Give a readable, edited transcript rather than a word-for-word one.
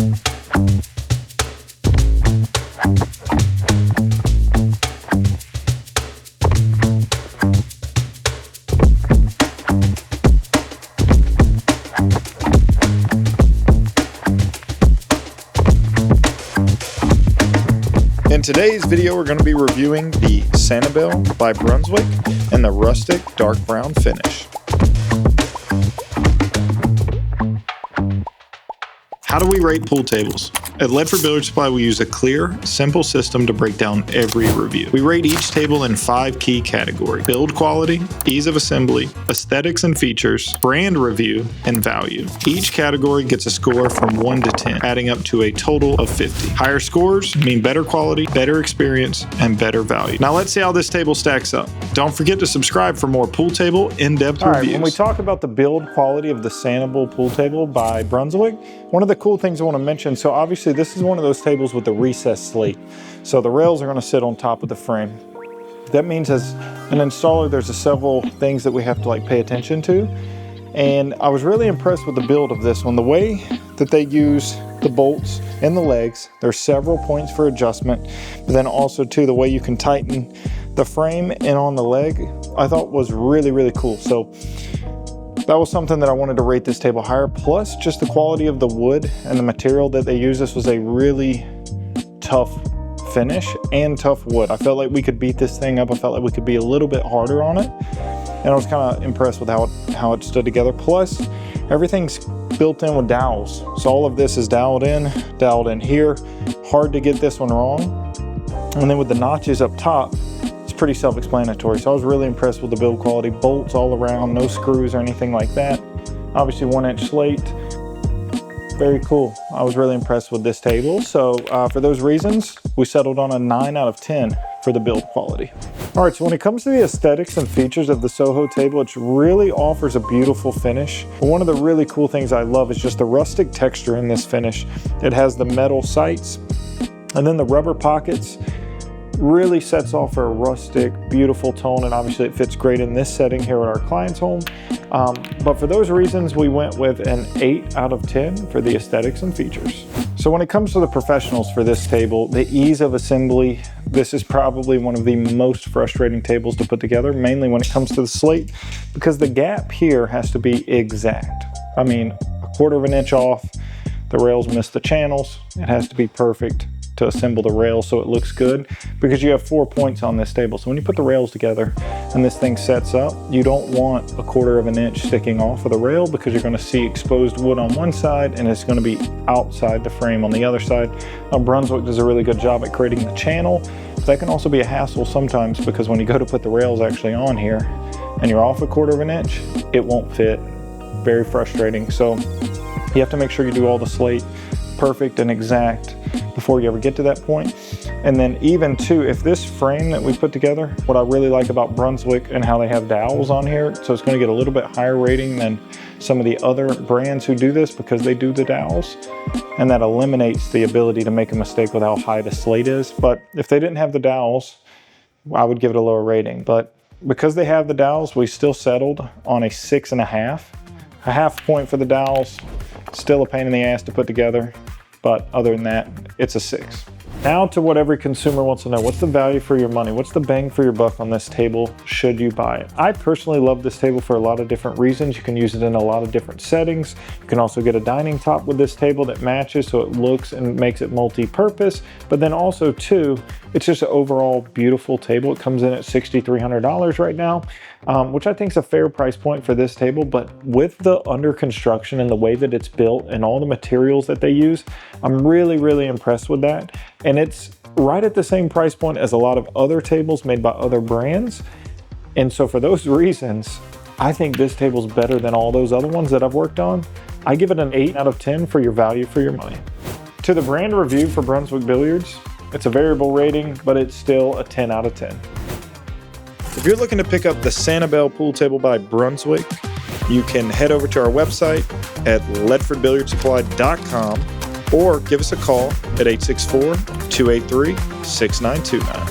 In today's video, we're going to be reviewing the Sanibel by Brunswick and the rustic dark brown finish. How do we rate pool tables? At Ledford Billiard Supply, we use a clear, simple system to break down every review. We rate each table in 5 key categories: build quality, ease of assembly, aesthetics and features, brand review, and value. Each category gets a score from 1 to 10, adding up to a total of 50. Higher scores mean better quality, better experience, and better value. Now let's see how this table stacks up. Don't forget to subscribe for more pool table in-depth reviews. When we talk about the build quality of the Sanibel Pool Table by Brunswick, one of the cool things I want to mention, so obviously this is one of those tables with the recessed slate. So the rails are going to sit on top of the frame. That means as an installer, there's several things that we have to pay attention to. And I was really impressed with the build of this one. The way that they use the bolts and the legs, there's several points for adjustment, but then also too, the way you can tighten the frame and on the leg, I thought was really, really cool. So that was something that I wanted to rate this table higher, plus just the quality of the wood and the material that they use. This was a really tough finish and tough wood. I felt like we could beat this thing up. I felt like we could be a little bit harder on it. And I was kind of impressed with how it stood together. Plus, everything's built in with dowels. So all of this is dialed in here. Hard to get this one wrong. And then with the notches up top, pretty self-explanatory. So I was really impressed with the build quality. Bolts all around, no screws or anything like that. Obviously 1-inch slate. Very cool. I was really impressed with this table. So for those reasons, we settled on a 9 out of 10 for the build quality. All right, so when it comes to the aesthetics and features of the Soho table, it really offers a beautiful finish. But one of the really cool things I love is just the rustic texture in this finish. It has the metal sights and then the rubber pockets. Really sets off for a rustic, beautiful tone, and obviously it fits great in this setting here at our client's home. But for those reasons, we went with an 8 out of 10 for the aesthetics and features. So when it comes to the professionals for this table, the ease of assembly, this is probably one of the most frustrating tables to put together, mainly when it comes to the slate, because the gap here has to be exact. I mean, 1/4 of an inch off, the rails miss the channels, it has to be perfect to assemble the rails so it looks good, because you have 4 points on this table. So when you put the rails together and this thing sets up, you don't want 1/4 of an inch sticking off of the rail, because you're going to see exposed wood on one side and it's going to be outside the frame on the other side. Now, Brunswick does a really good job at creating the channel, but that can also be a hassle sometimes, because when you go to put the rails actually on here and you're off 1/4 of an inch, it won't fit. Very frustrating. So you have to make sure you do all the slate perfect and exact before you ever get to that point. And then even too, if this frame that we put together, what I really like about Brunswick and how they have dowels on here, so it's going to get a little bit higher rating than some of the other brands who do this, because they do the dowels, and that eliminates the ability to make a mistake with how high the slate is. But if they didn't have the dowels, I would give it a lower rating. But because they have the dowels, we still settled on a 6.5. A half point for the dowels, still a pain in the ass to put together. But other than that, it's a 6. Now to what every consumer wants to know. What's the value for your money? What's the bang for your buck on this table should you buy it? I personally love this table for a lot of different reasons. You can use it in a lot of different settings. You can also get a dining top with this table that matches, so it looks and makes it multi-purpose. But then also too, it's just an overall beautiful table. It comes in at $6,300 right now, which I think is a fair price point for this table. But with the under construction and the way that it's built and all the materials that they use, I'm really, really impressed with that. And it's right at the same price point as a lot of other tables made by other brands. And so for those reasons, I think this table's better than all those other ones that I've worked on. I give it an 8 out of 10 for your value for your money. To the brand review for Brunswick Billiards, it's a variable rating, but it's still a 10 out of 10. If you're looking to pick up the Sanibel Pool Table by Brunswick, you can head over to our website at ledfordbilliardsupply.com or give us a call at 864-283-6929.